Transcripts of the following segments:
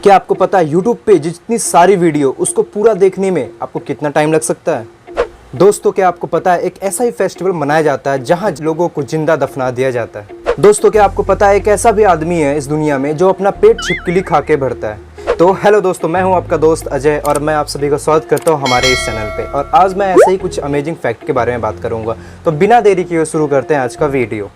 क्या आपको पता है YouTube पे जितनी सारी वीडियो उसको पूरा देखने में आपको कितना टाइम लग सकता है? दोस्तों क्या आपको पता है एक ऐसा ही फेस्टिवल मनाया जाता है जहां लोगों को जिंदा दफना दिया जाता है। दोस्तों क्या आपको पता है एक ऐसा भी आदमी है इस दुनिया में जो अपना पेट छिपकली खा के भरता है। तो हेलो दोस्तों, मैं हूं आपका दोस्त अजय और मैं आप सभी का स्वागत करता हूं हमारे इस चैनल पे। और आज मैं ऐसे ही कुछ अमेजिंग फैक्ट के बारे में बात करूंगा। तो बिना देरी किए शुरू करते हैं आज का वीडियो।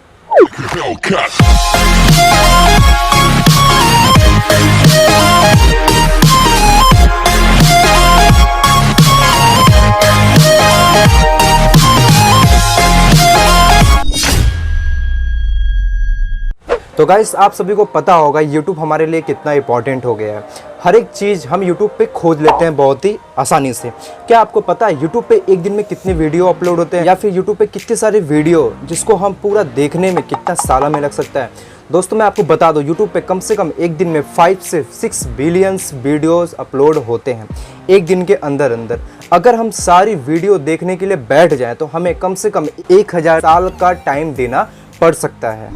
तो गाइस आप सभी को पता होगा YouTube हमारे लिए कितना इंपॉर्टेंट हो गया है। हर एक चीज़ हम YouTube पे खोज लेते हैं बहुत ही आसानी से। क्या आपको पता है YouTube पे एक दिन में कितने वीडियो अपलोड होते हैं, या फिर YouTube पे कितने सारे वीडियो जिसको हम पूरा देखने में कितना साल में लग सकता है? दोस्तों मैं आपको बता दूं YouTube पे कम से कम एक दिन में 5 से 6 बिलियंस वीडियोस अपलोड होते हैं एक दिन के अंदर अंदर। अगर हम सारी वीडियो देखने के लिए बैठ जाएं तो हमें कम से कम 1000 साल का टाइम देना पड़ सकता है।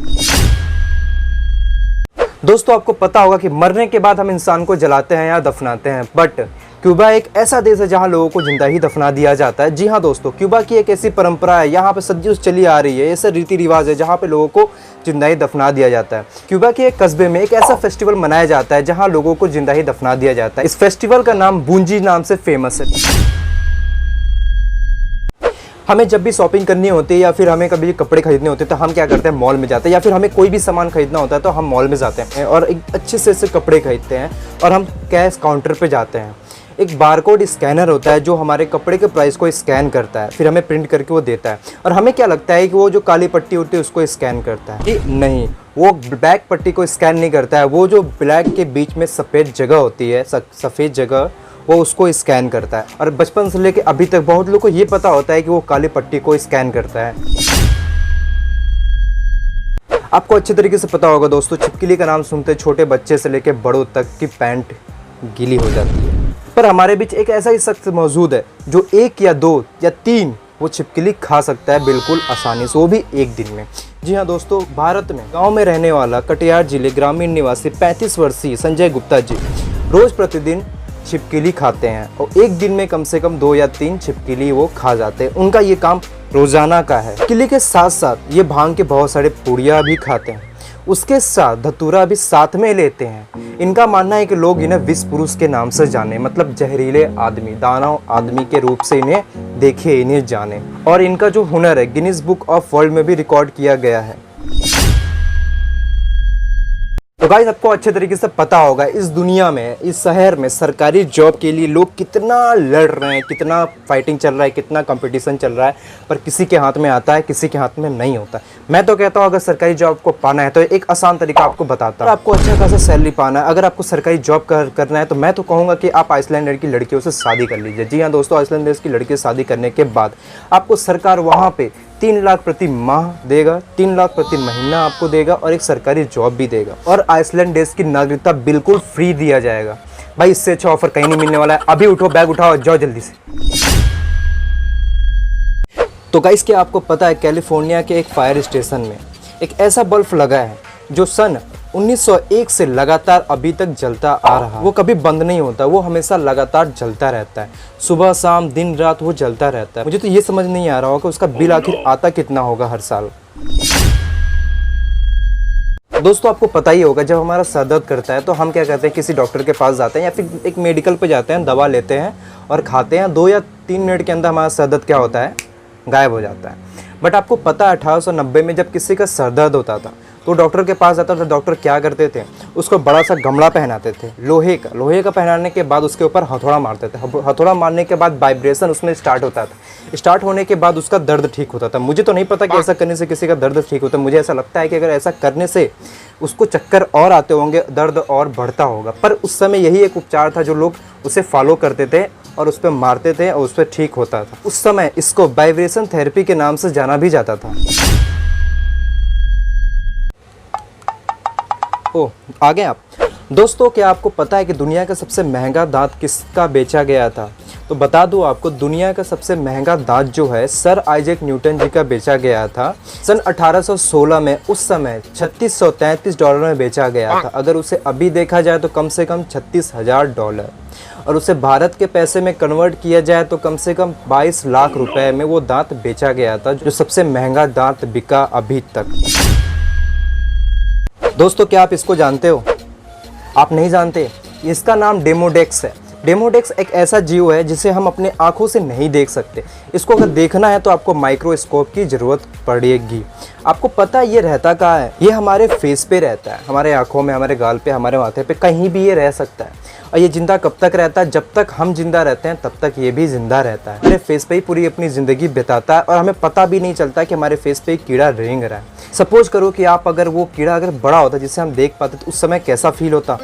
दोस्तों आपको पता होगा कि मरने के बाद हम इंसान को जलाते हैं या दफनाते हैं, बट क्यूबा एक ऐसा देश है जहां लोगों को जिंदा ही दफना दिया जाता है। जी हाँ दोस्तों, क्यूबा की एक ऐसी परंपरा है, यहाँ पे सदियों से चली आ रही है, ऐसा रीति रिवाज है जहाँ पे लोगों को जिंदा ही दफना दिया जाता है। क्यूबा के एक कस्बे में एक ऐसा फेस्टिवल मनाया जाता है जहाँ लोगों को जिंदा ही दफना दिया जाता है। इस फेस्टिवल का नाम बूंजी नाम से फेमस है। हमें जब भी शॉपिंग करनी होती है या फिर हमें कभी कपड़े खरीदने होते हैं तो हम क्या करते हैं, मॉल में जाते हैं, या फिर हमें कोई भी सामान खरीदना होता है तो हम मॉल में जाते हैं और एक अच्छे से कपड़े खरीदते हैं और हम कैश काउंटर पे जाते हैं। एक बारकोड स्कैनर होता है जो हमारे कपड़े के प्राइस को स्कैन करता है, फिर हमें प्रिंट करके वो देता है। और हमें क्या लगता है कि वो जो काली पट्टी होती है उसको स्कैन करता है, नहीं, वो ब्लैक पट्टी को स्कैन नहीं करता है। वो जो ब्लैक के बीच में सफ़ेद जगह होती है, सफ़ेद जगह, वो उसको स्कैन करता है। और बचपन से लेके अभी तक बहुत लोगों को ये पता होता है कि वो काली पट्टी को स्कैन करता है। आपको अच्छे तरीके से पता होगा दोस्तों, छिपकली का नाम सुनते छोटे बच्चे से लेके बड़ों तक की पैंट गीली हो जाती है। पर हमारे बीच एक ऐसा ही शख्स मौजूद है जो 1 या 2 या 3 वो छिपकली खा सकता है बिल्कुल आसानी से, वो भी एक दिन में। जी हाँ दोस्तों, भारत में गाँव में रहने वाला कटिहार जिले ग्रामीण निवासी 35 वर्षीय संजय गुप्ता जी रोज़ प्रतिदिन छिपकली खाते हैं और एक दिन में कम से कम 2 या 3 छिपकली वो खा जाते हैं। उनका ये काम रोजाना का है। छिपकली के साथ साथ ये भांग के बहुत सारे पुड़िया भी खाते हैं, उसके साथ धतूरा भी साथ में लेते हैं। इनका मानना है कि लोग इन्हें विष पुरुष के नाम से जाने, मतलब जहरीले आदमी, दानव आदमी के रूप से इन्हें देखे, इन्हें जाने। और इनका जो हुनर है गिनीज बुक ऑफ वर्ल्ड में भी रिकॉर्ड किया गया है। तो गाइस आपको अच्छे तरीके से पता होगा इस दुनिया में, इस शहर में सरकारी जॉब के लिए लोग कितना लड़ रहे हैं, कितना फाइटिंग चल रहा है, कितना कंपटीशन चल रहा है, पर किसी के हाथ में आता है, किसी के हाथ में नहीं होता। मैं तो कहता हूँ अगर सरकारी जॉब को पाना है तो एक आसान तरीका आपको बताता हूँ। आपको अच्छा खासा सैलरी पाना है, अगर आपको सरकारी जॉब करना है तो मैं तो कहूँगा कि आप आइसलैंड की लड़कियों से शादी कर लीजिए। जी हाँ दोस्तों, आइसलैंड देश की लड़की से शादी करने के बाद आपको सरकार वहाँ पे 3 लाख प्रति माह देगा, 3 लाख प्रति महीना आपको देगा और एक सरकारी जॉब भी देगा। और आइसलैंड देश की नागरिकता बिल्कुल फ्री दिया जाएगा। भाई इससे अच्छा ऑफर कहीं नहीं मिलने वाला है। अभी उठो, बैग उठाओ, जाओ जल्दी से। तो गाइस क्या आपको पता है कैलिफोर्निया के एक फायर स्टेशन में एक ऐसा बल्ब लगा है जो सन 1901 से लगातार अभी तक जलता आ रहा है। वो कभी बंद नहीं होता, वो हमेशा लगातार जलता रहता है, सुबह शाम दिन रात वो जलता रहता है। मुझे तो ये समझ नहीं आ रहा होगा उसका बिल आखिर आता कितना होगा हर साल। दोस्तों आपको पता ही होगा जब हमारा सर दर्द करता है तो हम क्या करते हैं, किसी डॉक्टर के पास जाते हैं या फिर एक मेडिकल पे जाते हैं, दवा लेते हैं और खाते हैं। 2 या 3 मिनट के अंदर हमारा सर दर्द क्या होता है, गायब हो जाता है। बट आपको पता है 1890 में जब किसी का सर दर्द होता था तो डॉक्टर के पास जाता था। डॉक्टर क्या करते थे, उसको बड़ा सा गमला पहनाते थे लोहे का पहनाने के बाद उसके ऊपर हथौड़ा मारते थे। हथौड़ा मारने के बाद वाइब्रेशन उसमें स्टार्ट होता था। स्टार्ट होने के बाद उसका दर्द ठीक होता था। मुझे तो नहीं पता कि ऐसा करने से किसी का दर्द ठीक होता है। मुझे ऐसा लगता है कि अगर ऐसा करने से उसको चक्कर और आते होंगे, दर्द और बढ़ता होगा। पर उस समय यही एक उपचार था जो लोग उसे फॉलो करते थे और उस पर मारते थे और उस पर ठीक होता था। उस समय इसको वाइब्रेशन थेरेपी के नाम से जाना भी जाता था। ओह, आ गए आप। दोस्तों क्या आपको पता है कि दुनिया का सबसे महंगा दांत किसका बेचा गया था? तो तो बता दूं आपको, दुनिया का सबसे महंगा दांत जो है सर आइजैक न्यूटन जी का बेचा गया था सन 1816 में। उस समय $3633 में बेचा गया था। अगर उसे अभी देखा जाए तो कम से कम $36,000, और उसे भारत के पैसे में कन्वर्ट किया जाए तो कम से कम 22 लाख रुपए में वो दांत बेचा गया था, जो सबसे महंगा दांत बिका अभी तक। दोस्तों, क्या आप इसको जानते हो? आप नहीं जानते? इसका नाम डेमोडेक्स है। डेमोडेक्स एक ऐसा जीव है जिसे हम अपने आंखों से नहीं देख सकते। इसको अगर देखना है तो आपको माइक्रोस्कोप की ज़रूरत पड़ेगी। आपको पता है ये रहता कहाँ है? ये हमारे फेस पे रहता है, हमारे आंखों में, हमारे गाल पे, हमारे माथे पे, कहीं भी ये रह सकता है। और ये जिंदा कब तक रहता है? जब तक हम जिंदा रहते हैं तब तक ये भी जिंदा रहता है। हमारे फेस पे ही पूरी अपनी ज़िंदगी बिताता है और हमें पता भी नहीं चलता कि हमारे फेस पे एक कीड़ा रेंग रहा है। सपोज करो कि आप अगर वो कीड़ा अगर बड़ा होता जिसे हम देख पाते तो उस समय कैसा फील होता?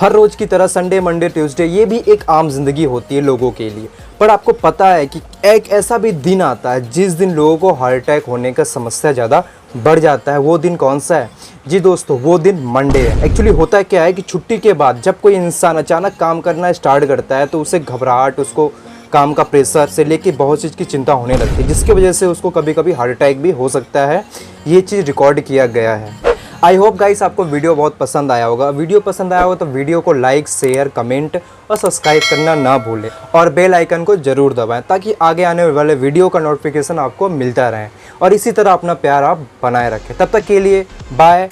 हर रोज की तरह संडे, मंडे, ट्यूसडे ये भी एक आम जिंदगी होती है लोगों के लिए। पर आपको पता है कि एक ऐसा भी दिन आता है जिस दिन लोगों को हार्ट अटैक होने का समस्या ज़्यादा बढ़ जाता है। वो दिन कौन सा है? जी दोस्तों, वो दिन मंडे है। एक्चुअली होता क्या है कि छुट्टी के बाद जब कोई इंसान अचानक काम करना स्टार्ट करता है तो उसे घबराहट, उसको काम का प्रेशर से लेके बहुत चीज़ की चिंता होने लगती है, जिसकी वजह से उसको कभी कभी हार्ट अटैक भी हो सकता है। ये चीज़ रिकॉर्ड किया गया है। आई होप गाइस आपको वीडियो बहुत पसंद आया होगा। वीडियो पसंद आया होगा तो वीडियो को लाइक, शेयर, कमेंट और सब्सक्राइब करना ना भूलें, और बेल आइकन को ज़रूर दबाएं ताकि आगे आने वाले वीडियो का नोटिफिकेशन आपको मिलता रहे। और इसी तरह अपना प्यार आप बनाए रखें। तब तक के लिए बाय।